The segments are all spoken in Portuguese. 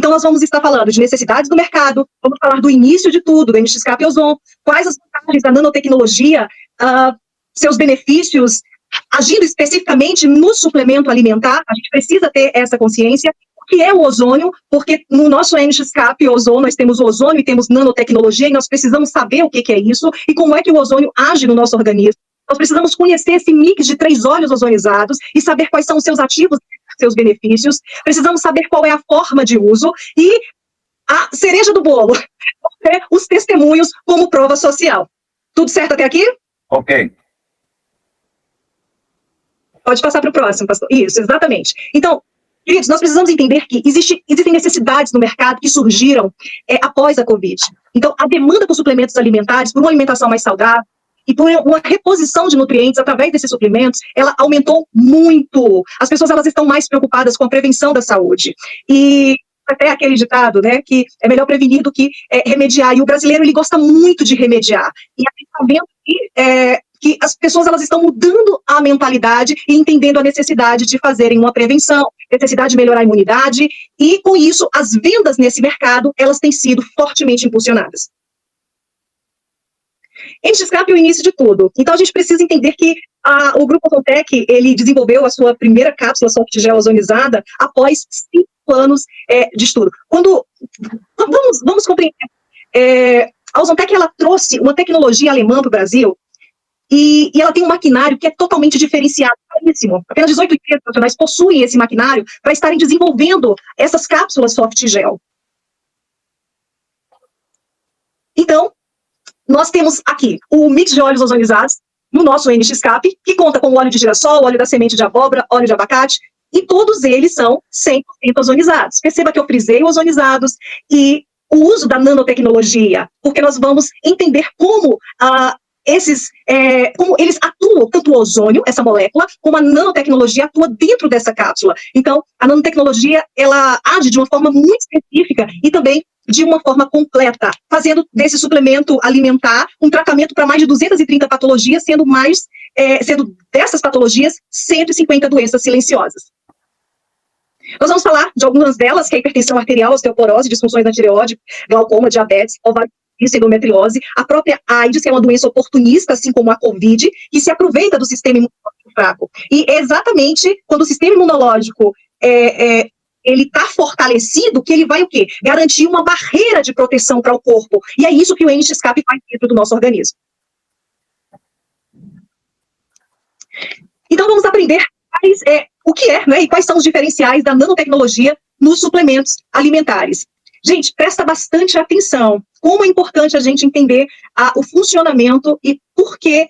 Então, nós vamos estar falando de necessidades do mercado, vamos falar do início de tudo, do NX-Cap e Ozon, quais as vantagens da nanotecnologia, seus benefícios, agindo especificamente no suplemento alimentar. A gente precisa ter essa consciência. O que é o ozônio? Porque no nosso NX-Cap e Ozon, nós temos o ozônio e temos nanotecnologia, e nós precisamos saber o que é isso e como é que o ozônio age no nosso organismo. Nós precisamos conhecer esse mix de 3 óleos ozonizados e saber quais são os seus ativos, seus benefícios. Precisamos saber qual é a forma de uso e a cereja do bolo, os testemunhos como prova social. Tudo certo até aqui? Ok. Pode passar para o próximo, pastor. Isso, exatamente. Então, queridos, nós precisamos entender que existem necessidades no mercado que surgiram após a Covid. Então, a demanda por suplementos alimentares, por uma alimentação mais saudável, e por uma reposição de nutrientes através desses suplementos, ela aumentou muito. As pessoas, elas estão mais preocupadas com a prevenção da saúde. E até aquele ditado, né, que é melhor prevenir do que remediar. E o brasileiro, ele gosta muito de remediar. E a gente está vendo que as pessoas, elas estão mudando a mentalidade e entendendo a necessidade de fazerem uma prevenção, necessidade de melhorar a imunidade. E, com isso, as vendas nesse mercado, elas têm sido fortemente impulsionadas. NX-Cap é o início de tudo. Então, a gente precisa entender que o Grupo Ozontec, ele desenvolveu a sua primeira cápsula soft gel ozonizada após 5 anos de estudo. Vamos compreender. A Ozontec, ela trouxe uma tecnologia alemã para o Brasil e ela tem um maquinário que é totalmente diferenciado, caríssimo. Apenas 18 empresas nacionais possuem esse maquinário para estarem desenvolvendo essas cápsulas soft gel. Então, nós temos aqui o mix de óleos ozonizados no nosso NX-Cap, que conta com óleo de girassol, óleo da semente de abóbora, óleo de abacate, e todos eles são 100% ozonizados. Perceba que eu frisei ozonizados e o uso da nanotecnologia, porque nós vamos entender como como eles atuam, tanto o ozônio, essa molécula, como a nanotecnologia atua dentro dessa cápsula. Então, a nanotecnologia, ela age de uma forma muito específica e também de uma forma completa, fazendo desse suplemento alimentar um tratamento para mais de 230 patologias, sendo dessas patologias 150 doenças silenciosas. Nós vamos falar de algumas delas, que é a hipertensão arterial, osteoporose, disfunções da tireoide, glaucoma, diabetes, ovário, endometriose, a própria AIDS, que é uma doença oportunista, assim como a Covid, que se aproveita do sistema imunológico fraco. E é exatamente quando o sistema imunológico ele está fortalecido, que ele vai o quê? Garantir uma barreira de proteção para o corpo. E é isso que o NX-Cap faz dentro do nosso organismo. Então, vamos aprender o que né, e quais são os diferenciais da nanotecnologia nos suplementos alimentares. Gente, presta bastante atenção. Como é importante a gente entender o funcionamento e por que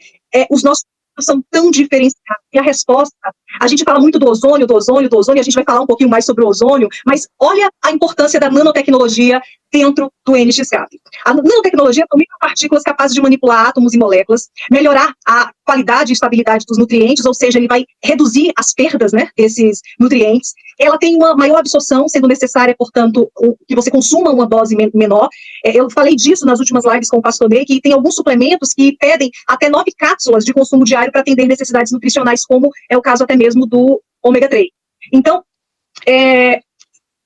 os nossos são tão diferenciados. E a resposta, a gente fala muito do ozônio, e a gente vai falar um pouquinho mais sobre o ozônio, mas olha a importância da nanotecnologia dentro do NX-Cap. A nanotecnologia são micropartículas capazes de manipular átomos e moléculas, melhorar a qualidade e estabilidade dos nutrientes, ou seja, ele vai reduzir as perdas, né, desses nutrientes. Ela tem uma maior absorção, sendo necessária, portanto, que você consuma uma dose menor. Eu falei disso nas últimas lives com o pastor Ney, que tem alguns suplementos que pedem até 9 cápsulas de consumo diário para atender necessidades nutricionais, como é o caso até mesmo do ômega 3. Então,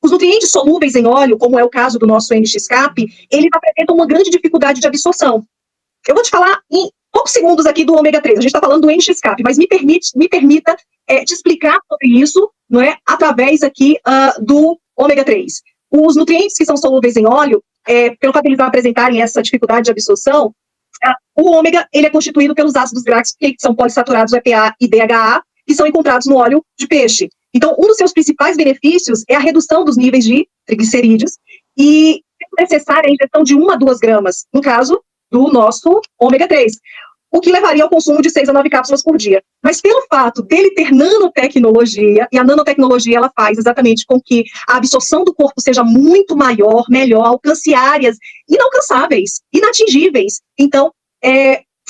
os nutrientes solúveis em óleo, como é o caso do nosso NX-Cap, eles apresentam uma grande dificuldade de absorção. Eu vou te falar em poucos segundos aqui do ômega 3, a gente está falando do NX-Cap, mas me permita te explicar sobre isso, não é, através aqui do ômega 3. Os nutrientes que são solúveis em óleo, pelo fato de eles apresentarem essa dificuldade de absorção, o ômega, ele é constituído pelos ácidos graxos, que são polissaturados EPA e DHA, que são encontrados no óleo de peixe. Então, um dos seus principais benefícios é a redução dos níveis de triglicerídeos e é necessária a injeção de 1 a 2 gramas, no caso do nosso ômega 3, o que levaria ao consumo de 6 a 9 cápsulas por dia. Mas pelo fato dele ter nanotecnologia, e a nanotecnologia ela faz exatamente com que a absorção do corpo seja muito maior, melhor, alcance áreas inalcançáveis, inatingíveis. Então,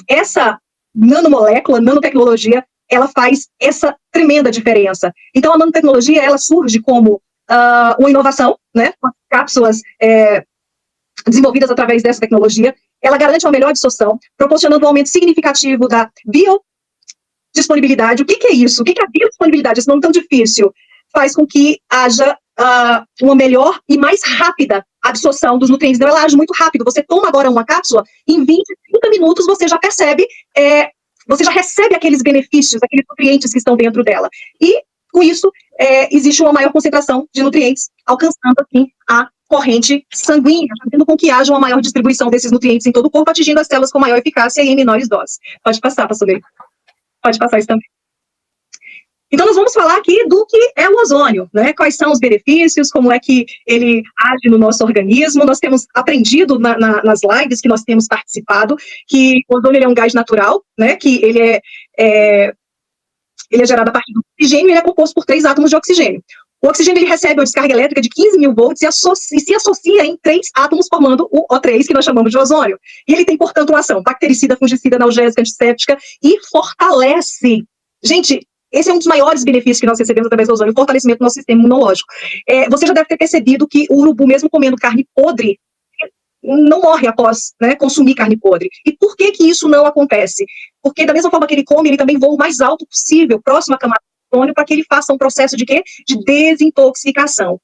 essa nanomolécula, nanotecnologia, ela faz essa tremenda diferença. Então, a nanotecnologia, ela surge como uma inovação, né, com as cápsulas desenvolvidas através dessa tecnologia. Ela garante uma melhor absorção, proporcionando um aumento significativo da biodisponibilidade. O que é isso? O que é a biodisponibilidade? Esse nome tão difícil. Faz com que haja uma melhor e mais rápida absorção dos nutrientes. Então, ela age muito rápido. Você toma agora uma cápsula, em 20, 30 minutos você já percebe, você já recebe aqueles benefícios, aqueles nutrientes que estão dentro dela. E, com isso, existe uma maior concentração de nutrientes, alcançando, assim, a corrente sanguínea, fazendo com que haja uma maior distribuição desses nutrientes em todo o corpo, atingindo as células com maior eficácia e em menores doses. Pode passar, pastor Ney. Pode passar isso também. Então, nós vamos falar aqui do que é o ozônio, né? Quais são os benefícios, como é que ele age no nosso organismo. Nós temos aprendido nas lives que nós temos participado que o ozônio ele é um gás natural, né? Que ele é gerado a partir do oxigênio e ele é composto por 3 átomos de oxigênio. O oxigênio ele recebe uma descarga elétrica de 15.000 volts e se associa em 3 átomos, formando o O3, que nós chamamos de ozônio. E ele tem, portanto, uma ação bactericida, fungicida, analgésica, antisséptica e fortalece. Gente, esse é um dos maiores benefícios que nós recebemos através do ozônio, o fortalecimento do nosso sistema imunológico. Você já deve ter percebido que o urubu, mesmo comendo carne podre, não morre após, né, consumir carne podre. E por que isso não acontece? Porque da mesma forma que ele come, ele também voa o mais alto possível, próximo à camada do ozônio, para que ele faça um processo de quê? De desintoxicação.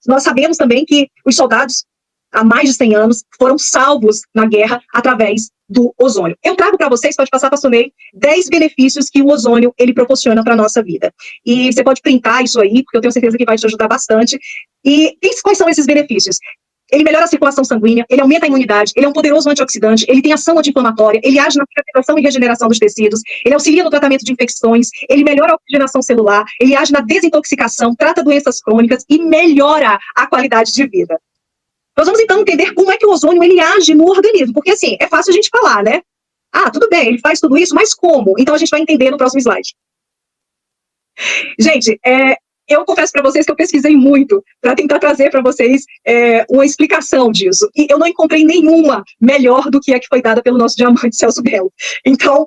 Nós sabemos também que os soldados, há mais de 100 anos, foram salvos na guerra através do ozônio. Eu trago para vocês, pode passar, pastor Ney, 10 benefícios que o ozônio ele proporciona para a nossa vida. E você pode printar isso aí, porque eu tenho certeza que vai te ajudar bastante. E quais são esses benefícios? Ele melhora a circulação sanguínea, ele aumenta a imunidade, ele é um poderoso antioxidante, ele tem ação anti-inflamatória, ele age na cicatrização e regeneração dos tecidos, ele auxilia no tratamento de infecções, ele melhora a oxigenação celular, ele age na desintoxicação, trata doenças crônicas e melhora a qualidade de vida. Nós vamos, então, entender como é que o ozônio ele age no organismo, porque, assim, é fácil a gente falar, né? Tudo bem, ele faz tudo isso, mas como? Então, a gente vai entender no próximo slide. Gente, eu confesso para vocês que eu pesquisei muito para tentar trazer para vocês uma explicação disso, e eu não encontrei nenhuma melhor do que a que foi dada pelo nosso diamante Celso Belo. Então,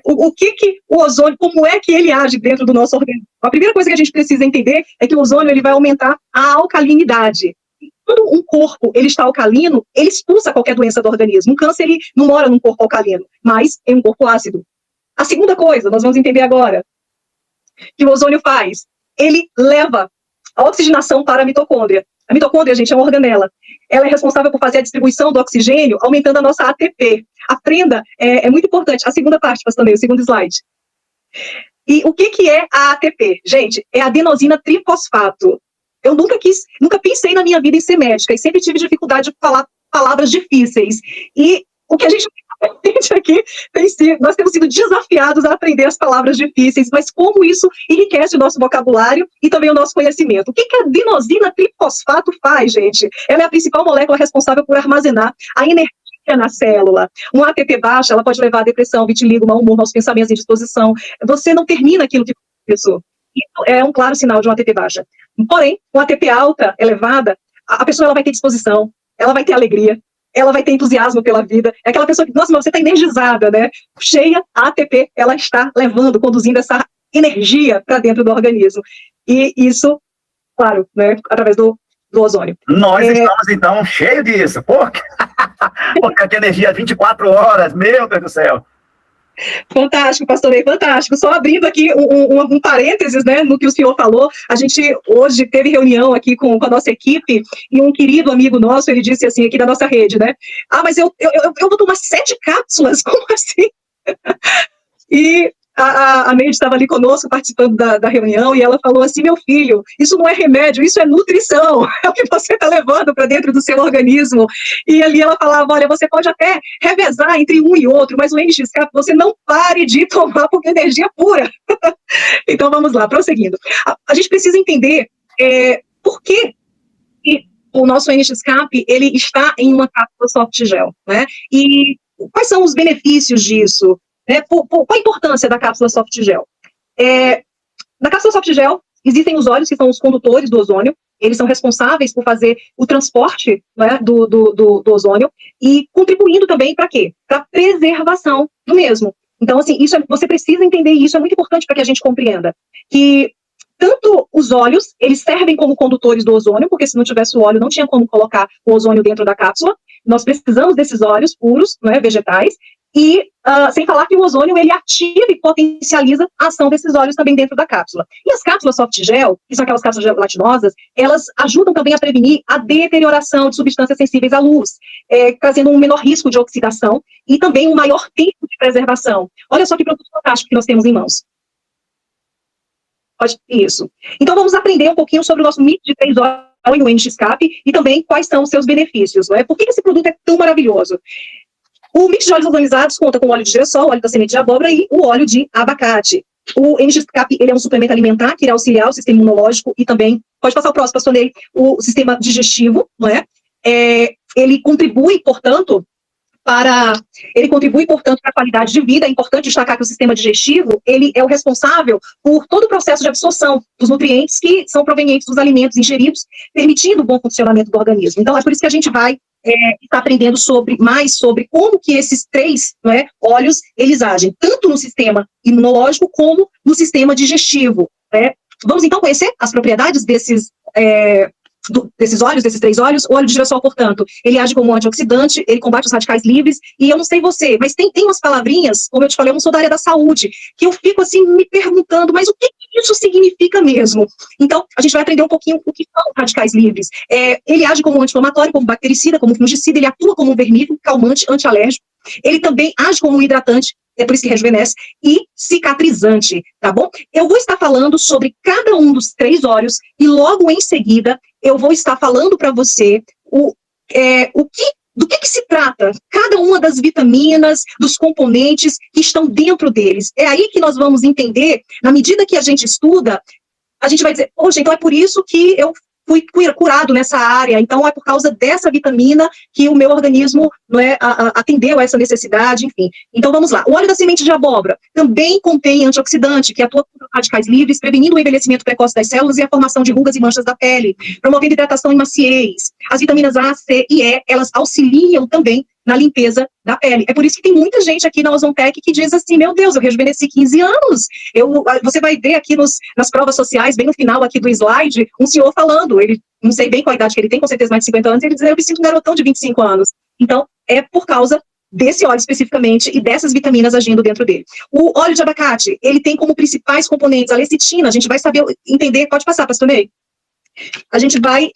o que o ozônio, como é que ele age dentro do nosso organismo? A primeira coisa que a gente precisa entender é que o ozônio ele vai aumentar a alcalinidade. Quando um corpo ele está alcalino, ele expulsa qualquer doença do organismo. Um câncer ele não mora num corpo alcalino, mas em um corpo ácido. A segunda coisa, nós vamos entender agora, que o ozônio faz, ele leva a oxigenação para a mitocôndria. A mitocôndria, gente, é uma organela. Ela é responsável por fazer a distribuição do oxigênio, aumentando a nossa ATP. Aprenda, é muito importante. A segunda parte, pastor Ney, o segundo slide. E o que é a ATP? Gente, é adenosina trifosfato. Eu nunca pensei na minha vida em ser médica, e sempre tive dificuldade de falar palavras difíceis. E o que a gente aprende aqui, nós temos sido desafiados a aprender as palavras difíceis, mas como isso enriquece o nosso vocabulário e também o nosso conhecimento. O que a adenosina trifosfato faz, gente? Ela é a principal molécula responsável por armazenar a energia na célula. Uma ATP baixa, ela pode levar a depressão, vitiligo, mau humor, maus pensamentos, indisposição. Você não termina aquilo que começou. Isso é um claro sinal de uma ATP baixa. Porém, uma ATP alta, elevada, a pessoa ela vai ter disposição, ela vai ter alegria, ela vai ter entusiasmo pela vida. É aquela pessoa que, nossa, mas você está energizada, né? Cheia, a ATP, ela está levando, conduzindo essa energia para dentro do organismo. E isso, claro, né, através do ozônio. Nós estamos, então, cheios disso. Porque a energia 24 horas, meu Deus do céu. Fantástico, pastor Ney, fantástico. Só abrindo aqui um parênteses, né, no que o senhor falou, a gente hoje teve reunião aqui com a nossa equipe, e um querido amigo nosso, ele disse assim, aqui da nossa rede, né, mas eu vou tomar 7 cápsulas, como assim? E a Neide estava ali conosco, participando da reunião, e ela falou assim, meu filho, isso não é remédio, isso é nutrição, é o que você está levando para dentro do seu organismo. E ali ela falava, olha, você pode até revezar entre um e outro, mas o NXK, você não pare de tomar, porque é energia pura. Então, vamos lá, prosseguindo. A gente precisa entender por que o nosso NXCAP, ele está em uma cápsula soft gel, né? E quais são os benefícios disso? Qual a importância da cápsula soft gel? Na cápsula soft gel, existem os óleos, que são os condutores do ozônio, eles são responsáveis por fazer o transporte, né, do ozônio, e contribuindo também para quê? Para a preservação do mesmo. Então, assim, você precisa entender isso, é muito importante para que a gente compreenda que tanto os óleos, eles servem como condutores do ozônio, porque se não tivesse o óleo, não tinha como colocar o ozônio dentro da cápsula. Nós precisamos desses óleos puros, né, vegetais, E sem falar que o ozônio, ele ativa e potencializa a ação desses óleos também dentro da cápsula. E as cápsulas soft gel, que são aquelas cápsulas gelatinosas, elas ajudam também a prevenir a deterioração de substâncias sensíveis à luz, trazendo um menor risco de oxidação e também um maior tempo de preservação. Olha só que produto fantástico que nós temos em mãos. Isso. Então, vamos aprender um pouquinho sobre o nosso mix de 3 óleos e o NX-Cap e também quais são os seus benefícios. Não é? Por que esse produto é tão maravilhoso? O mix de óleos ozonizados conta com óleo de girassol, óleo da semente de abóbora e o óleo de abacate. O NX-Cap, ele é um suplemento alimentar que irá auxiliar o sistema imunológico e também, pode passar o próximo, pastor Ney, o sistema digestivo, não é? Ele contribui, portanto, para a qualidade de vida. É importante destacar que o sistema digestivo, ele é o responsável por todo o processo de absorção dos nutrientes que são provenientes dos alimentos ingeridos, permitindo o bom funcionamento do organismo. Então, é por isso que a gente vai estar aprendendo mais sobre como que esses 3 óleos, eles agem, tanto no sistema imunológico como no sistema digestivo. Vamos, então, conhecer as propriedades desses óleos, desses 3 óleos. O óleo de girassol, portanto, ele age como um antioxidante, ele combate os radicais livres, e eu não sei você, mas tem umas palavrinhas, como eu te falei, eu não sou da área da saúde, que eu fico assim me perguntando, mas o que isso significa mesmo? Então, a gente vai aprender um pouquinho o que são radicais livres. Ele age como um anti-inflamatório, como bactericida, como fungicida, ele atua como um vermífugo, calmante, antialérgico, ele também age como um hidratante, é por isso que rejuvenesce, e cicatrizante, tá bom? Eu vou estar falando sobre cada um dos 3 óleos, e logo em seguida, eu vou estar falando para você do que se trata cada uma das vitaminas, dos componentes que estão dentro deles. É aí que nós vamos entender, na medida que a gente estuda, a gente vai dizer, poxa, então é por isso que eu fui curado nessa área, então é por causa dessa vitamina que o meu organismo atendeu a essa necessidade, enfim. Então vamos lá. O óleo da semente de abóbora também contém antioxidante, que atua contra radicais livres, prevenindo o envelhecimento precoce das células e a formação de rugas e manchas da pele, promovendo hidratação e maciez. As vitaminas A, C e E, elas auxiliam também na limpeza da pele. É por isso que tem muita gente aqui na Ozontec que diz assim, meu Deus, eu rejuvenesci 15 anos. Você vai ver aqui nas provas sociais, bem no final aqui do slide, um senhor falando, ele, não sei bem qual a idade que ele tem, com certeza mais de 50 anos, ele diz, eu me sinto um garotão de 25 anos. Então, é por causa desse óleo especificamente e dessas vitaminas agindo dentro dele. O óleo de abacate, ele tem como principais componentes a lecitina, a gente vai saber entender, pode passar, pastor Ney? A gente vai,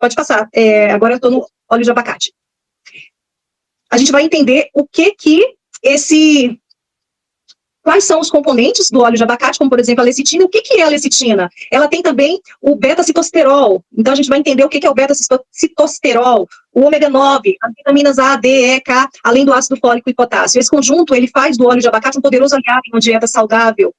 pode passar, agora eu estou no óleo de abacate. A gente vai entender quais são os componentes do óleo de abacate, como, por exemplo, a lecitina. O que é a lecitina? Ela tem também o beta-citosterol. Então, a gente vai entender o que é o beta-citosterol, o ômega 9, as vitaminas A, D, E, K, além do ácido fólico e potássio. Esse conjunto, ele faz do óleo de abacate um poderoso aliado em uma dieta saudável.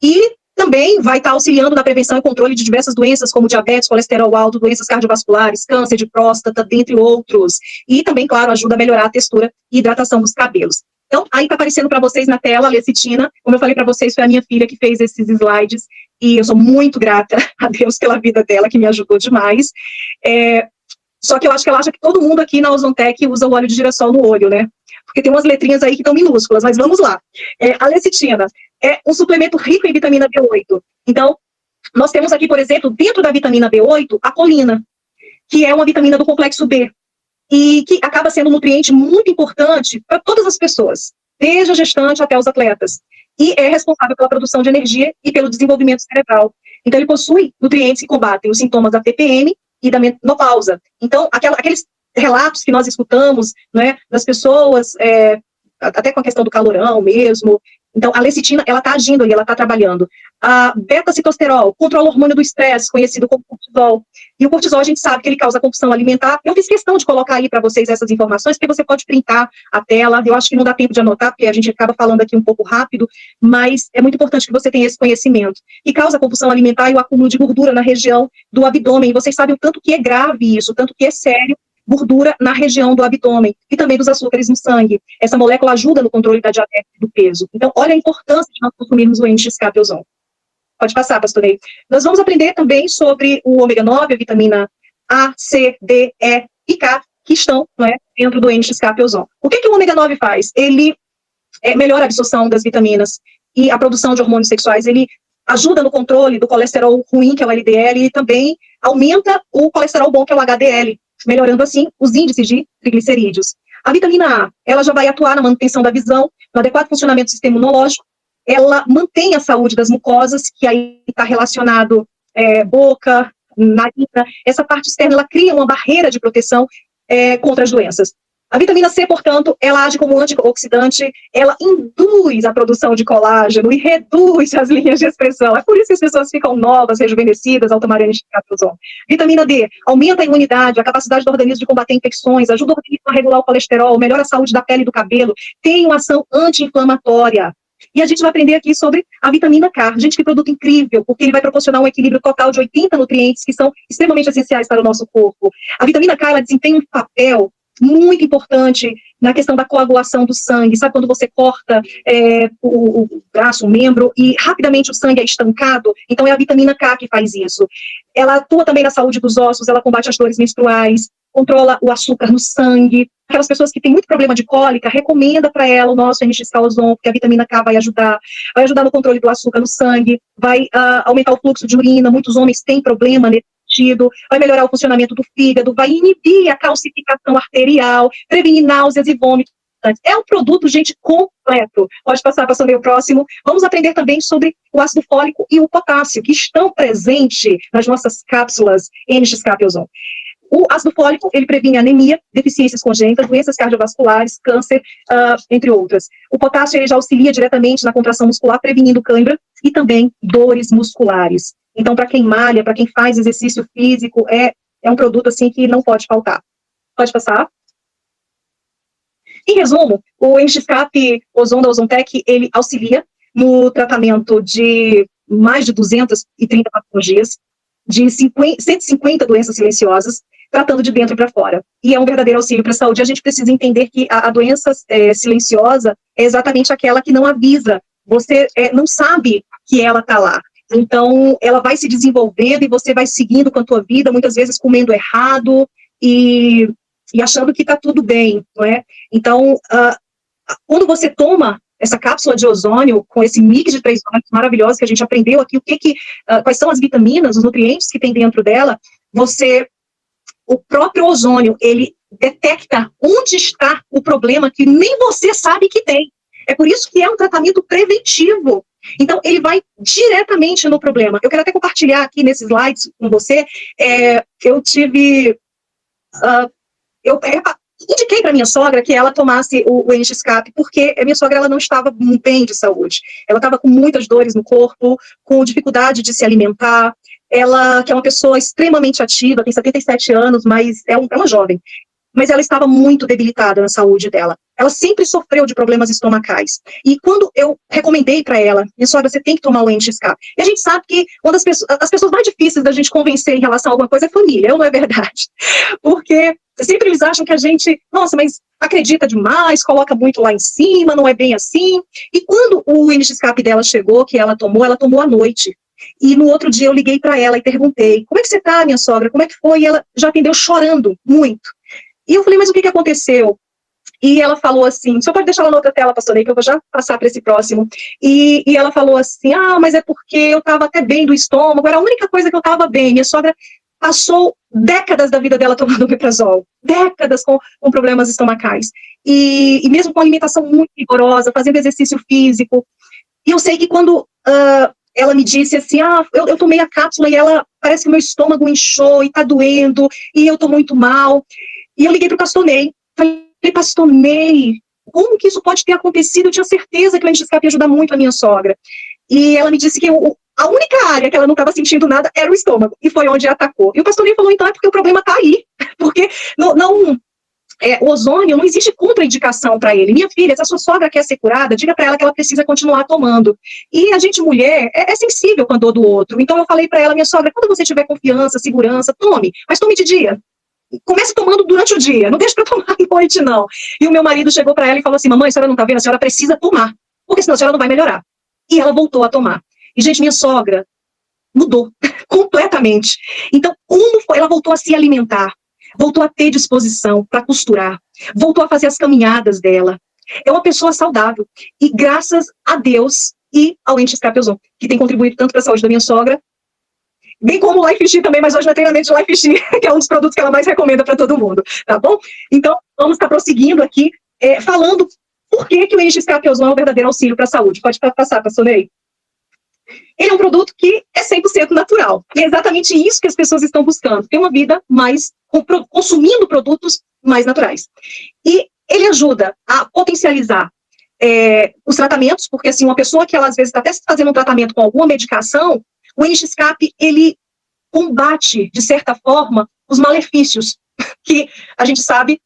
E também vai estar auxiliando na prevenção e controle de diversas doenças, como diabetes, colesterol alto, doenças cardiovasculares, câncer de próstata, dentre outros. E também, claro, ajuda a melhorar a textura e hidratação dos cabelos. Então, aí está aparecendo para vocês na tela a lecitina. Como eu falei para vocês, foi a minha filha que fez esses slides, e eu sou muito grata a Deus pela vida dela, que me ajudou demais. Só que eu acho que ela acha que todo mundo aqui na Ozontec usa o óleo de girassol no olho, né? Porque tem umas letrinhas aí que estão minúsculas, mas vamos lá. A lecitina é um suplemento rico em vitamina B8. Então, nós temos aqui, por exemplo, dentro da vitamina B8, a colina, que é uma vitamina do complexo B, e que acaba sendo um nutriente muito importante para todas as pessoas, desde a gestante até os atletas, e é responsável pela produção de energia e pelo desenvolvimento cerebral. Então, ele possui nutrientes que combatem os sintomas da TPM e da menopausa. Então, aqueles relatos que nós escutamos, né, das pessoas, até com a questão do calorão mesmo. Então, a lecitina, ela está agindo ali, ela está trabalhando. A beta-citosterol controla o hormônio do estresse, conhecido como cortisol. E o cortisol, a gente sabe que ele causa compulsão alimentar. Eu fiz questão de colocar aí para vocês essas informações, porque você pode printar a tela. Eu acho que não dá tempo de anotar, porque a gente acaba falando aqui um pouco rápido, mas é muito importante que você tenha esse conhecimento. E causa compulsão alimentar e o acúmulo de gordura na região do abdômen. Vocês sabem o tanto que é grave isso, o tanto que é sério. Gordura na região do abdômen e também dos açúcares no sangue. Essa molécula ajuda no controle da diabetes e do peso. Então, olha a importância de nós consumirmos o NX-Cap Ozon. Pode passar, pastor Ney. Nós vamos aprender também sobre o ômega 9, a vitamina A, C, D, E e K, que estão, dentro do NX-Cap Ozon. O que o ômega 9 faz? Ele melhora a absorção das vitaminas e a produção de hormônios sexuais. Ele ajuda no controle do colesterol ruim, que é o LDL, e também aumenta o colesterol bom, que é o HDL, melhorando assim os índices de triglicerídeos. A vitamina A, ela já vai atuar na manutenção da visão, no adequado funcionamento do sistema imunológico, ela mantém a saúde das mucosas, que aí está relacionado boca, narina, essa parte externa, ela cria uma barreira de proteção contra as doenças. A vitamina C, portanto, ela age como antioxidante, ela induz a produção de colágeno e reduz as linhas de expressão. É por isso que as pessoas ficam novas, rejuvenescidas ao tomarem NX-Captozone. Vitamina D aumenta a imunidade, a capacidade do organismo de combater infecções, ajuda o organismo a regular o colesterol, melhora a saúde da pele e do cabelo, tem uma ação anti-inflamatória. E a gente vai aprender aqui sobre a vitamina K. Gente, que produto incrível, porque ele vai proporcionar um equilíbrio total de 80 nutrientes que são extremamente essenciais para o nosso corpo. A vitamina K, ela desempenha um papel muito importante na questão da coagulação do sangue. Sabe quando você corta o braço, o membro, e rapidamente o sangue é estancado? Então é a vitamina K que faz isso. Ela atua também na saúde dos ossos, ela combate as dores menstruais, controla o açúcar no sangue. Aquelas pessoas que têm muito problema de cólica, recomenda para ela o nosso NX-Calozone, porque a vitamina K vai ajudar no controle do açúcar no sangue, vai aumentar o fluxo de urina. Muitos homens têm problema nesse sentido, vai melhorar o funcionamento do fígado, vai inibir a calcificação arterial, prevenir náuseas e vômitos. É um produto, gente, completo. Pode passar para o próximo. Vamos aprender também sobre o ácido fólico e o potássio, que estão presentes nas nossas cápsulas NX-Captozone. O ácido fólico, ele previne anemia, deficiências congênitas, doenças cardiovasculares, câncer, entre outras. O potássio, ele já auxilia diretamente na contração muscular, prevenindo cãibra e também dores musculares. Então, para quem malha, para quem faz exercício físico, é um produto, assim, que não pode faltar. Pode passar? Em resumo, o NX-Cap Ozon da Ozontec, ele auxilia no tratamento de mais de 230 patologias, de 150 doenças silenciosas, tratando de dentro para fora. E é um verdadeiro auxílio para a saúde. A gente precisa entender que a doença silenciosa é exatamente aquela que não avisa. Você não sabe que ela está lá. Então, ela vai se desenvolvendo e você vai seguindo com a tua vida, muitas vezes comendo errado e achando que está tudo bem, não é? Então, quando você toma essa cápsula de ozônio, com esse mix de 3 óleos maravilhosos que a gente aprendeu aqui, quais são as vitaminas, os nutrientes que tem dentro dela, o próprio ozônio, ele detecta onde está o problema que nem você sabe que tem. É por isso que é um tratamento preventivo. Então, ele vai diretamente no problema. Eu quero até compartilhar aqui nesses slides com você, eu tive... eu indiquei para minha sogra que ela tomasse o NX-Cap, porque a minha sogra ela não estava bem de saúde. Ela estava com muitas dores no corpo, com dificuldade de se alimentar. Ela, que é uma pessoa extremamente ativa, tem 77 anos, mas é uma jovem. Mas ela estava muito debilitada na saúde dela. Ela sempre sofreu de problemas estomacais. E quando eu recomendei para ela, minha sogra, você tem que tomar o NX-Cap. E a gente sabe que uma das as pessoas mais difíceis da gente convencer em relação a alguma coisa é família, não é verdade? Porque sempre eles acham que a gente, nossa, mas acredita demais, coloca muito lá em cima, não é bem assim. E quando o NX-Cap dela chegou, que ela tomou à noite. E no outro dia eu liguei para ela e perguntei, como é que você tá, minha sogra? Como é que foi? E ela já atendeu chorando muito. E eu falei, mas o que aconteceu? E ela falou assim, só pode deixar ela na outra tela, pastor Ney, que eu vou já passar para esse próximo. E ela falou assim, mas é porque eu estava até bem do estômago, era a única coisa que eu estava bem. Minha sogra passou décadas da vida dela tomando omeprazol, décadas com problemas estomacais. E mesmo com alimentação muito rigorosa, fazendo exercício físico. E eu sei que quando ela me disse assim, eu tomei a cápsula e parece que o meu estômago inchou e tá doendo, e eu tô muito mal. E eu liguei pro pastor Ney, falei, pastor Ney, como que isso pode ter acontecido? Eu tinha certeza que o NX-Cap ia ajudar muito a minha sogra. E ela me disse que a única área que ela não estava sentindo nada era o estômago, e foi onde atacou. E o pastor Ney falou, então é porque o problema tá aí, porque o ozônio, não existe contraindicação para ele. Minha filha, se a sua sogra quer ser curada, diga para ela que ela precisa continuar tomando. E a gente, mulher, é sensível com a dor do outro. Então eu falei para ela, minha sogra, quando você tiver confiança, segurança, tome, mas tome de dia. Comece tomando durante o dia, não deixe para tomar à noite, não. E o meu marido chegou para ela e falou assim, mamãe, a senhora não está vendo, a senhora precisa tomar, porque senão a senhora não vai melhorar. E ela voltou a tomar. E, gente, minha sogra mudou completamente. Então, como foi? Ela voltou a se alimentar, voltou a ter disposição para costurar, voltou a fazer as caminhadas dela. É uma pessoa saudável. E graças a Deus e ao NX-Cap Ozon, que tem contribuído tanto para a saúde da minha sogra bem como o LifeX também, mas hoje não é treinamento de LifeX, que é um dos produtos que ela mais recomenda para todo mundo, tá bom? Então, vamos estar prosseguindo aqui, falando por que o NX-Cap Ozon é um verdadeiro auxílio para a saúde. Pode passar, pastor Ney? Ele é um produto que é 100% natural. E é exatamente isso que as pessoas estão buscando. Ter uma vida mais, consumindo produtos mais naturais. E ele ajuda a potencializar os tratamentos, porque assim, uma pessoa que ela às vezes está até fazendo um tratamento com alguma medicação, o NX-Cap, ele combate, de certa forma, os malefícios que a gente sabe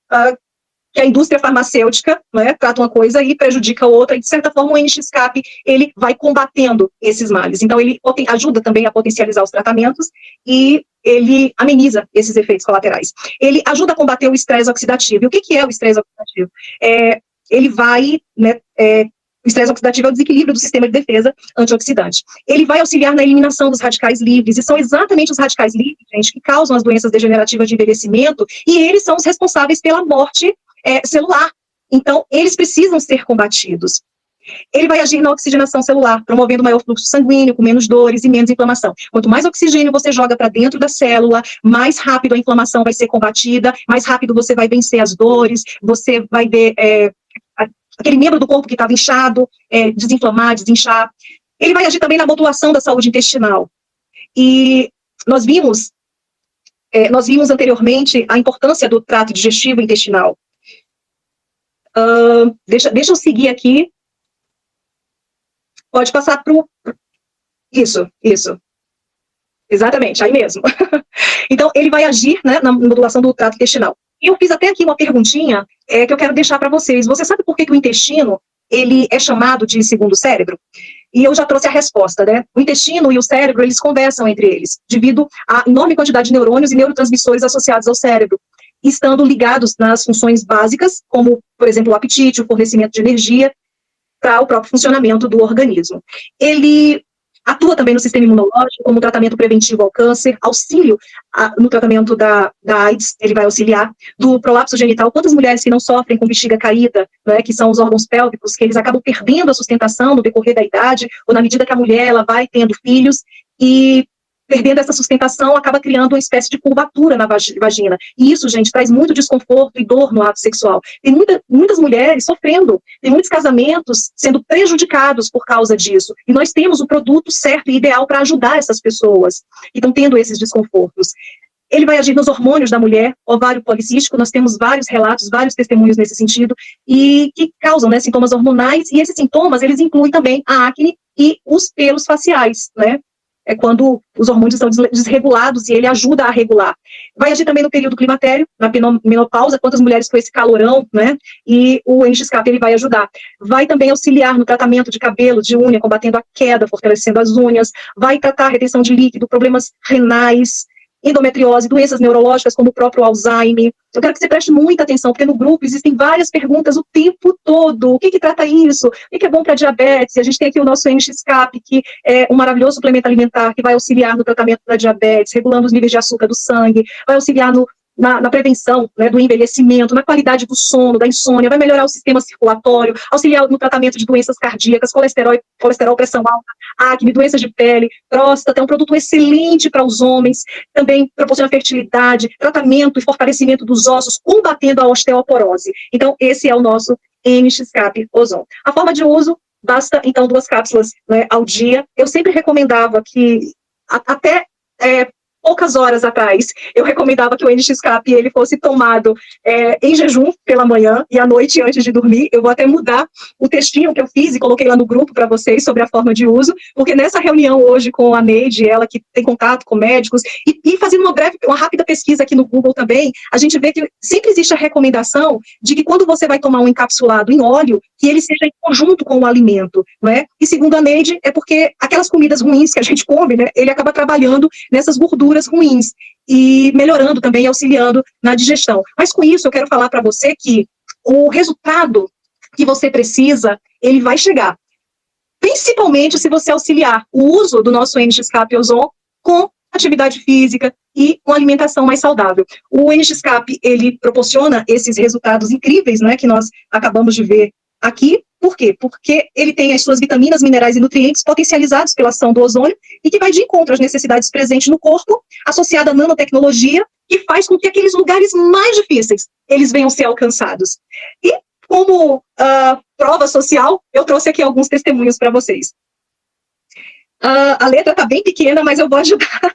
que a indústria farmacêutica, né, trata uma coisa e prejudica outra, e de certa forma o NX-Cap, ele vai combatendo esses males. Então ele ajuda também a potencializar os tratamentos e ele ameniza esses efeitos colaterais. Ele ajuda a combater o estresse oxidativo. E o que é o estresse oxidativo? Ele vai, né, o estresse oxidativo é o desequilíbrio do sistema de defesa antioxidante. Ele vai auxiliar na eliminação dos radicais livres, e são exatamente os radicais livres, gente, que causam as doenças degenerativas de envelhecimento, e eles são os responsáveis pela morte celular. Então, eles precisam ser combatidos. Ele vai agir na oxigenação celular, promovendo maior fluxo sanguíneo, com menos dores e menos inflamação. Quanto mais oxigênio você joga para dentro da célula, mais rápido a inflamação vai ser combatida, mais rápido você vai vencer as dores, você vai ver aquele membro do corpo que estava inchado, desinflamar, desinchar. Ele vai agir também na modulação da saúde intestinal. E nós vimos anteriormente a importância do trato digestivo intestinal. Deixa eu seguir aqui. Pode passar para o... Isso. Exatamente, aí mesmo. Então, ele vai agir, né, na modulação do trato intestinal. E eu fiz até aqui uma perguntinha que eu quero deixar para vocês. Você sabe por que o intestino ele é chamado de segundo cérebro? E eu já trouxe a resposta, né? O intestino e o cérebro, eles conversam entre eles, devido à enorme quantidade de neurônios e neurotransmissores associados ao cérebro, estando ligados nas funções básicas, como, por exemplo, o apetite, o fornecimento de energia, para o próprio funcionamento do organismo. Ele atua também no sistema imunológico, como tratamento preventivo ao câncer, auxílio no tratamento da AIDS, ele vai auxiliar, do prolapso genital. Quantas mulheres que não sofrem com bexiga caída, né, que são os órgãos pélvicos, que eles acabam perdendo a sustentação no decorrer da idade, ou na medida que a mulher ela vai tendo filhos, e perdendo essa sustentação, acaba criando uma espécie de curvatura na vagina. E isso, gente, traz muito desconforto e dor no ato sexual. Tem muitas mulheres sofrendo, tem muitos casamentos sendo prejudicados por causa disso. E nós temos o produto certo e ideal para ajudar essas pessoas que estão tendo esses desconfortos. Ele vai agir nos hormônios da mulher, ovário policístico, nós temos vários relatos, vários testemunhos nesse sentido, e que causam, né, sintomas hormonais, e esses sintomas, eles incluem também a acne e os pelos faciais, né? É quando os hormônios estão desregulados e ele ajuda a regular. Vai agir também no período climatério, na menopausa, quantas mulheres com esse calorão, né? E o NX-Cap ele vai ajudar. Vai também auxiliar no tratamento de cabelo, de unha, combatendo a queda, fortalecendo as unhas. Vai tratar a retenção de líquido, problemas renais, endometriose, doenças neurológicas como o próprio Alzheimer. Eu quero que você preste muita atenção, porque no grupo existem várias perguntas o tempo todo. O que trata isso? O que é bom para diabetes? E a gente tem aqui o nosso NX-Cap, que é um maravilhoso suplemento alimentar que vai auxiliar no tratamento da diabetes, regulando os níveis de açúcar do sangue, vai auxiliar na prevenção, né, do envelhecimento, na qualidade do sono, da insônia, vai melhorar o sistema circulatório, auxiliar no tratamento de doenças cardíacas, colesterol, pressão alta, acne, doenças de pele, próstata. É um produto excelente para os homens, também proporciona fertilidade, tratamento e fortalecimento dos ossos, combatendo a osteoporose. Então, esse é o nosso NX-Cap Ozon. A forma de uso, basta, então, 2 cápsulas, né, ao dia. Eu sempre recomendava que, até poucas horas atrás, eu recomendava que o NX-Cap ele fosse tomado em jejum pela manhã e à noite antes de dormir. Eu vou até mudar o textinho que eu fiz e coloquei lá no grupo para vocês sobre a forma de uso, porque nessa reunião hoje com a Neide, ela que tem contato com médicos, e fazendo uma rápida pesquisa aqui no Google também, a gente vê que sempre existe a recomendação de que quando você vai tomar um encapsulado em óleo, que ele seja em conjunto com o alimento, né? E segundo a Neide, é porque aquelas comidas ruins que a gente come, né, ele acaba trabalhando nessas gorduras ruins e melhorando também, auxiliando na digestão. Mas com isso eu quero falar para você que o resultado que você precisa, ele vai chegar. Principalmente se você auxiliar o uso do nosso NX-Cap Ozon com atividade física e uma alimentação mais saudável. O NX-Cap, ele proporciona esses resultados incríveis, né, que nós acabamos de ver aqui, Por quê? Porque ele tem as suas vitaminas, minerais e nutrientes potencializados pela ação do ozônio e que vai de encontro às necessidades presentes no corpo, associada à nanotecnologia, que faz com que aqueles lugares mais difíceis, eles venham ser alcançados. E como prova social, eu trouxe aqui alguns testemunhos para vocês. A letra está bem pequena, mas eu vou ajudar.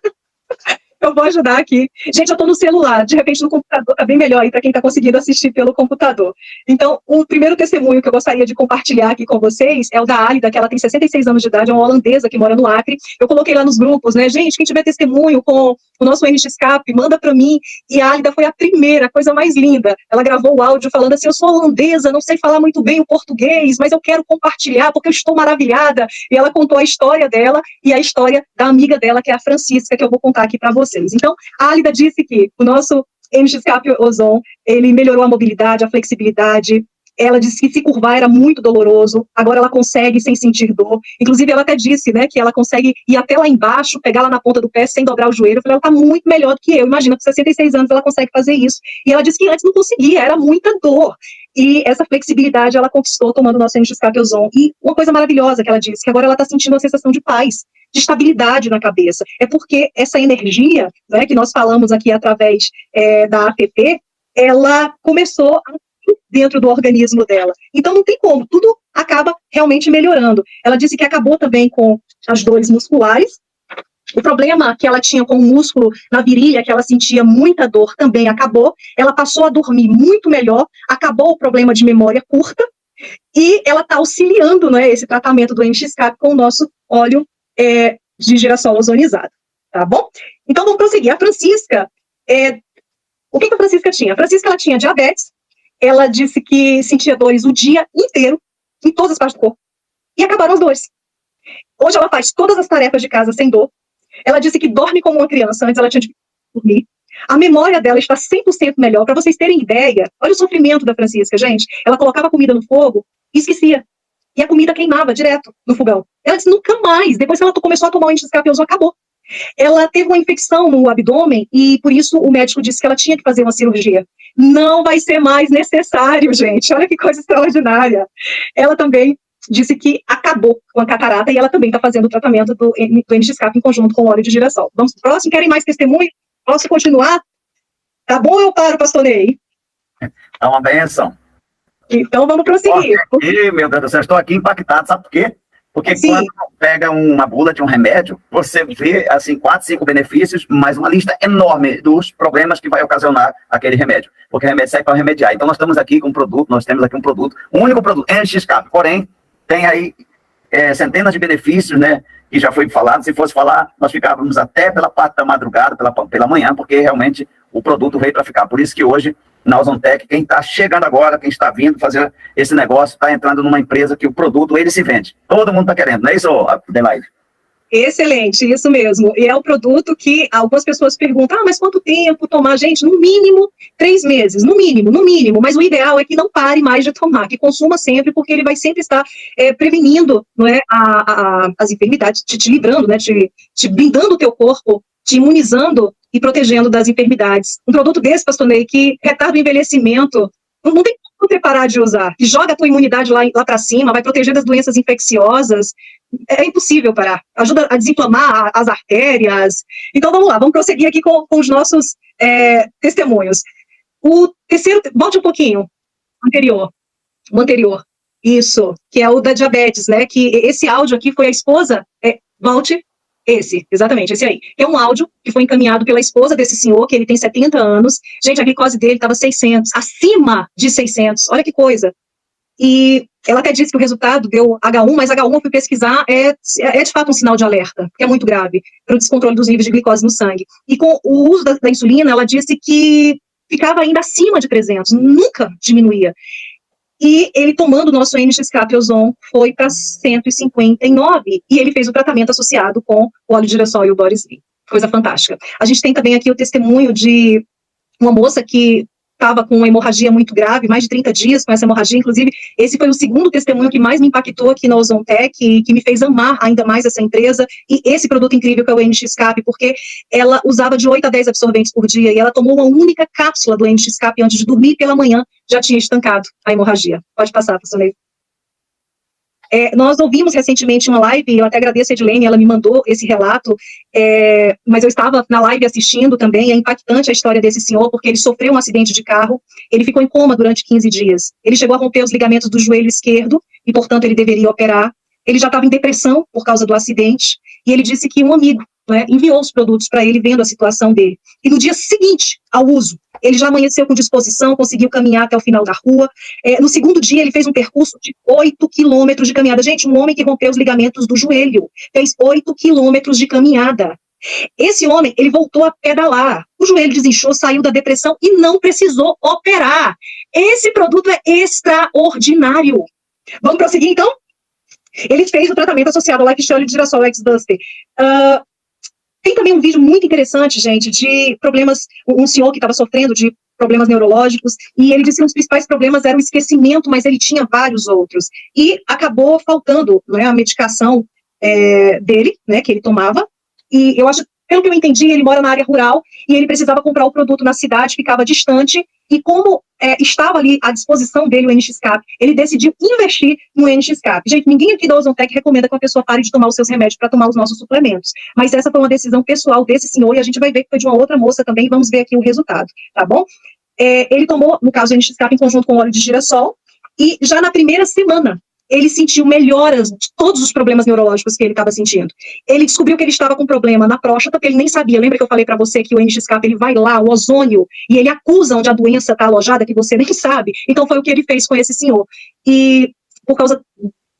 Eu vou ajudar aqui. Gente, eu estou no celular, de repente no computador está bem melhor aí para quem está conseguindo assistir pelo computador. Então, o primeiro testemunho que eu gostaria de compartilhar aqui com vocês é o da Álida, que ela tem 66 anos de idade, é uma holandesa que mora no Acre. Eu coloquei lá nos grupos, né? Gente, quem tiver testemunho com o nosso NXCAP, manda para mim. E a Álida foi a primeira, coisa mais linda. Ela gravou o áudio falando assim, eu sou holandesa, não sei falar muito bem o português, mas eu quero compartilhar porque eu estou maravilhada. E ela contou a história dela e a história da amiga dela, que é a Francisca, que eu vou contar aqui para vocês. Então, a Álida disse que o nosso NXCAP Ozon, ele melhorou a mobilidade, a flexibilidade. Ela disse que se curvar era muito doloroso, agora ela consegue sem sentir dor. Inclusive, ela até disse, né, que ela consegue ir até lá embaixo, pegar lá na ponta do pé sem dobrar o joelho. Eu falei, ela está muito melhor do que eu. Imagina, com 66 anos ela consegue fazer isso. E ela disse que antes não conseguia, era muita dor. E essa flexibilidade ela conquistou tomando o nosso NXCAP Ozon. E uma coisa maravilhosa que ela disse, que agora ela está sentindo uma sensação de paz, de estabilidade na cabeça. É porque essa energia, né, que nós falamos aqui através da APP, ela começou a dentro do organismo dela. Então não tem como, tudo acaba realmente melhorando. Ela disse que acabou também com as dores musculares. O problema que ela tinha com o músculo na virilha, que ela sentia muita dor, também acabou. Ela passou a dormir muito melhor, acabou o problema de memória curta, e ela está auxiliando, né, esse tratamento do NXCAP com o nosso óleo de girassol ozonizado, tá bom? Então vamos prosseguir. A Francisca, o que a Francisca tinha? A Francisca, ela tinha diabetes, ela disse que sentia dores o dia inteiro, em todas as partes do corpo, e acabaram as dores. Hoje ela faz todas as tarefas de casa sem dor. Ela disse que dorme como uma criança, antes ela tinha de dormir. A memória dela está 100% melhor. Para vocês terem ideia, olha o sofrimento da Francisca, gente. Ela colocava a comida no fogo e esquecia. E a comida queimava direto no fogão. Ela disse, nunca mais. Depois que ela começou a tomar o NXCAP Ozon, acabou. Ela teve uma infecção no abdômen e, por isso, o médico disse que ela tinha que fazer uma cirurgia. Não vai ser mais necessário, gente. Olha que coisa extraordinária. Ela também disse que acabou com a catarata e ela também está fazendo o tratamento do NXCAP em conjunto com o óleo de girassol. Vamos para o próximo? Querem mais testemunho? Posso continuar? Tá bom ou eu paro, pastor Ney? É uma benção. Então vamos prosseguir. Meu Deus do céu, estou aqui impactado, sabe por quê? Porque sim, quando pega uma bula de um remédio, você vê, assim, 4, 5 benefícios, mas uma lista enorme dos problemas que vai ocasionar aquele remédio. Porque o remédio serve para remediar. Então nós estamos aqui com um produto, um único produto, NXCAP. Porém, tem aí centenas de benefícios, né, que já foi falado. Se fosse falar, nós ficávamos até pela parte da madrugada, pela manhã, porque realmente o produto veio para ficar. Por isso que hoje, na Ozontec, quem está chegando agora, quem está vindo fazer esse negócio, está entrando numa empresa que o produto, ele se vende. Todo mundo está querendo, não é isso, Adelaide? Excelente, isso mesmo. E é o produto que algumas pessoas perguntam, mas quanto tempo tomar? Gente, no mínimo 3 meses, no mínimo. Mas o ideal é que não pare mais de tomar, que consuma sempre, porque ele vai sempre estar prevenindo, não é, as enfermidades, te livrando, né, te blindando o teu corpo, te imunizando e protegendo das enfermidades. Um produto desse, pastor Ney, que retarda o envelhecimento, não tem como você parar de usar, que joga a tua imunidade lá para cima, vai proteger das doenças infecciosas, é impossível parar, ajuda a desinflamar as artérias. Então vamos lá, vamos prosseguir aqui com os nossos testemunhos. O terceiro, volte um pouquinho, o anterior, isso, que é o da diabetes, né, que esse áudio aqui foi a esposa, volte, exatamente, esse aí. É um áudio que foi encaminhado pela esposa desse senhor, que ele tem 70 anos. Gente, a glicose dele estava 600, acima de 600, olha que coisa. E ela até disse que o resultado deu H1, mas H1 eu fui pesquisar, é de fato um sinal de alerta, que é muito grave, para o descontrole dos níveis de glicose no sangue. E com o uso da insulina, ela disse que ficava ainda acima de 300, nunca diminuía. E ele tomando o nosso NXCAP Ozon foi para 159, e ele fez o tratamento associado com o óleo de girassol e o Doris Lee. Coisa fantástica. A gente tem também aqui o testemunho de uma moça que estava com uma hemorragia muito grave, mais de 30 dias com essa hemorragia. Inclusive, esse foi o segundo testemunho que mais me impactou aqui na Ozontec, e que me fez amar ainda mais essa empresa, e esse produto incrível que é o NXCAP, porque ela usava de 8 a 10 absorventes por dia, e ela tomou uma única cápsula do NXCAP antes de dormir, pela manhã já tinha estancado a hemorragia. Pode passar, pastor Ney. Nós ouvimos recentemente uma live, eu até agradeço a Edilene, ela me mandou esse relato, mas eu estava na live assistindo também. É impactante a história desse senhor, porque ele sofreu um acidente de carro, ele ficou em coma durante 15 dias, ele chegou a romper os ligamentos do joelho esquerdo, e portanto ele deveria operar, ele já estava em depressão por causa do acidente, e ele disse que um amigo, né, enviou os produtos para ele, vendo a situação dele, e no dia seguinte ao uso, ele já amanheceu com disposição, conseguiu caminhar até o final da rua. No segundo dia, ele fez um percurso de 8 quilômetros de caminhada. Gente, um homem que rompeu os ligamentos do joelho, fez 8 quilômetros de caminhada. Esse homem, ele voltou a pedalar, o joelho desinchou, saiu da depressão e não precisou operar. Esse produto é extraordinário. Vamos prosseguir, então? Ele fez o tratamento associado ao Lifestyle de Girassol X-Buster. Tem também um vídeo muito interessante, gente, de problemas, um senhor que estava sofrendo de problemas neurológicos, e ele disse que um dos principais problemas era o esquecimento, mas ele tinha vários outros, e acabou faltando, né, a medicação dele, né, que ele tomava, e eu acho, pelo que eu entendi, ele mora na área rural, e ele precisava comprar o produto na cidade, ficava distante, e como estava ali à disposição dele o NXCAP, ele decidiu investir no NXCAP. Gente, ninguém aqui da Ozontec recomenda que a pessoa pare de tomar os seus remédios para tomar os nossos suplementos, mas essa foi uma decisão pessoal desse senhor, e a gente vai ver que foi de uma outra moça também, e vamos ver aqui o resultado, tá bom? Ele tomou, no caso, o NXCAP em conjunto com óleo de girassol, e já na primeira semana, ele sentiu melhoras de todos os problemas neurológicos que ele estava sentindo. Ele descobriu que ele estava com problema na próstata, porque ele nem sabia. Lembra que eu falei para você que o NXCAP, ele vai lá, o ozônio, e ele acusa onde a doença está alojada, que você nem sabe. Então foi o que ele fez com esse senhor. E por causa...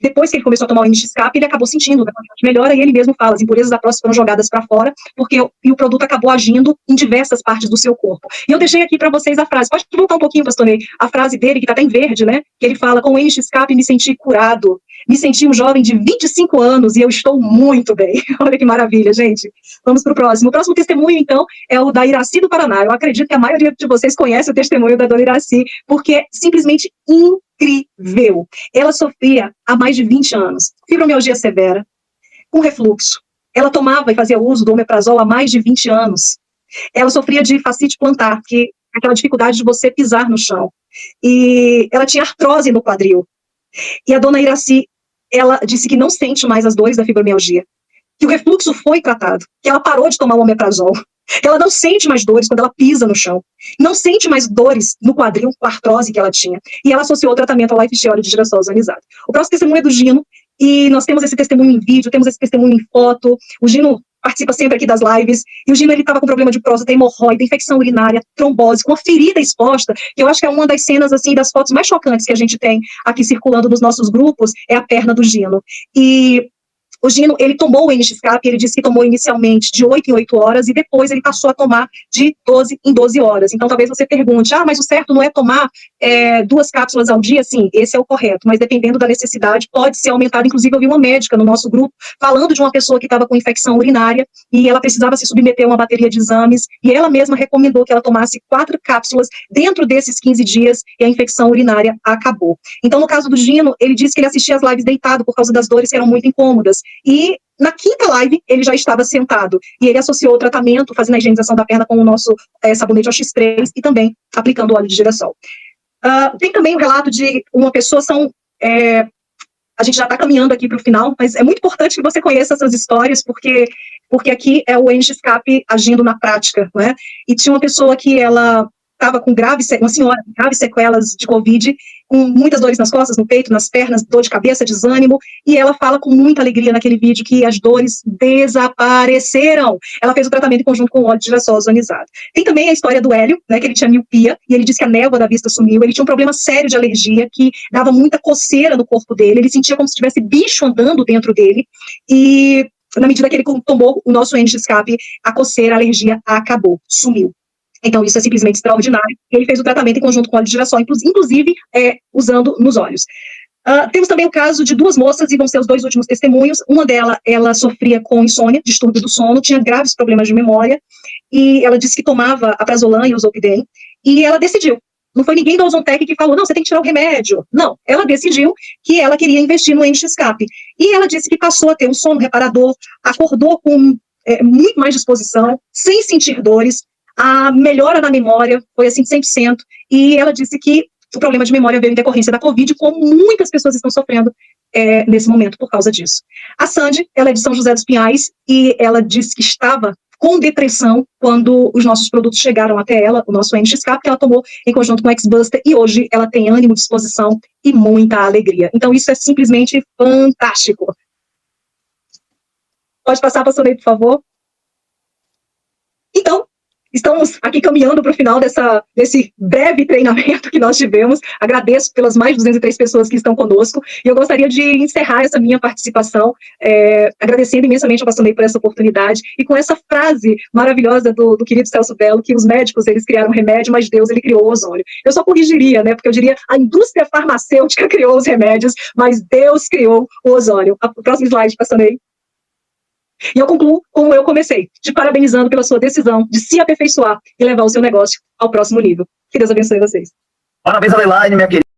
Depois que ele começou a tomar o NXCAP, ele acabou sentindo uma melhora, e ele mesmo fala, as impurezas da próstata foram jogadas para fora, porque o produto acabou agindo em diversas partes do seu corpo. E eu deixei aqui para vocês a frase, pode voltar um pouquinho, pastor Ney, a frase dele, que está até em verde, né, que ele fala, com o NXCAP me senti curado, me senti um jovem de 25 anos, e eu estou muito bem. Olha que maravilha, gente. Vamos para o próximo. O próximo testemunho, então, é o da Iraci do Paraná. Eu acredito que a maioria de vocês conhece o testemunho da dona Iraci, porque é simplesmente incrível. Ela sofria há mais de 20 anos, fibromialgia severa, com refluxo. Ela tomava e fazia uso do omeprazol há mais de 20 anos. Ela sofria de fascite plantar, que é aquela dificuldade de você pisar no chão. E ela tinha artrose no quadril. E a dona Iraci, ela disse que não sente mais as dores da fibromialgia, que o refluxo foi tratado, que ela parou de tomar o omeprazol, que ela não sente mais dores quando ela pisa no chão, não sente mais dores no quadril com a artrose que ela tinha, e ela associou o tratamento ao Lifestyle de girassol ozonizado. O próximo testemunho é do Gino, e nós temos esse testemunho em vídeo, temos esse testemunho em foto. O Gino participa sempre aqui das lives, e o Gino, ele estava com problema de próstata, hemorroida, infecção urinária, trombose, com a ferida exposta, que eu acho que é uma das cenas, assim, das fotos mais chocantes que a gente tem aqui circulando nos nossos grupos, é a perna do Gino. E o Gino, ele tomou o NXCAP, ele disse que tomou inicialmente de 8 em 8 horas, e depois ele passou a tomar de 12 em 12 horas. Então, talvez você pergunte, mas o certo não é tomar 2 cápsulas ao dia? Sim, esse é o correto, mas dependendo da necessidade, pode ser aumentado. Inclusive, eu vi uma médica no nosso grupo, falando de uma pessoa que estava com infecção urinária, e ela precisava se submeter a uma bateria de exames, e ela mesma recomendou que ela tomasse 4 cápsulas dentro desses 15 dias, e a infecção urinária acabou. Então, no caso do Gino, ele disse que ele assistia as lives deitado, por causa das dores que eram muito incômodas. E na quinta live, ele já estava sentado, e ele associou o tratamento, fazendo a higienização da perna com o nosso sabonete OX3, e também aplicando óleo de girassol. Tem também o relato de uma pessoa, a gente já está caminhando aqui para o final, mas é muito importante que você conheça essas histórias, porque aqui é o NXCAP agindo na prática, não é? E tinha uma pessoa que ela estava com uma senhora com graves sequelas de Covid, com muitas dores nas costas, no peito, nas pernas, dor de cabeça, desânimo, e ela fala com muita alegria naquele vídeo que as dores desapareceram. Ela fez o tratamento em conjunto com o óleo de girassol ozonizado. Tem também a história do Hélio, né, que ele tinha miopia, e ele disse que a névoa da vista sumiu, ele tinha um problema sério de alergia, que dava muita coceira no corpo dele, ele sentia como se tivesse bicho andando dentro dele, e na medida que ele tomou o nosso NXCAP, a coceira, a alergia acabou, sumiu. Então, isso é simplesmente extraordinário. Ele fez o tratamento em conjunto com óleo de girassol, inclusive usando nos olhos. Temos também o caso de 2 moças, e vão ser os 2 últimos testemunhos. Uma delas, ela sofria com insônia, distúrbio do sono, tinha graves problemas de memória, e ela disse que tomava a prazolam e o zolpidem, e ela decidiu. Não foi ninguém da Ozontec que falou, não, você tem que tirar o remédio. Não, ela decidiu que ela queria investir no NXCAP. E ela disse que passou a ter um sono reparador, acordou com muito mais disposição, sem sentir dores. A melhora na memória foi assim 100%, e ela disse que o problema de memória veio em decorrência da Covid, como muitas pessoas estão sofrendo nesse momento por causa disso. A Sandy, ela é de São José dos Pinhais e ela disse que estava com depressão quando os nossos produtos chegaram até ela, o nosso NXK, que ela tomou em conjunto com o X-Buster, e hoje ela tem ânimo, disposição e muita alegria. Então isso é simplesmente fantástico. Pode passar, pastor Ney, por favor? Então, estamos aqui caminhando para o final desse breve treinamento que nós tivemos. Agradeço pelas mais de 203 pessoas que estão conosco. E eu gostaria de encerrar essa minha participação agradecendo imensamente ao pastor Ney por essa oportunidade e com essa frase maravilhosa do querido Celso Bello, que os médicos, eles criaram remédio, mas Deus, ele criou o ozônio. Eu só corrigiria, né, porque eu diria a indústria farmacêutica criou os remédios, mas Deus criou o ozônio. O próximo slide, pastor Ney. E eu concluo como eu comecei, te parabenizando pela sua decisão de se aperfeiçoar e levar o seu negócio ao próximo nível. Que Deus abençoe vocês. Parabéns, Adelaide, minha querida.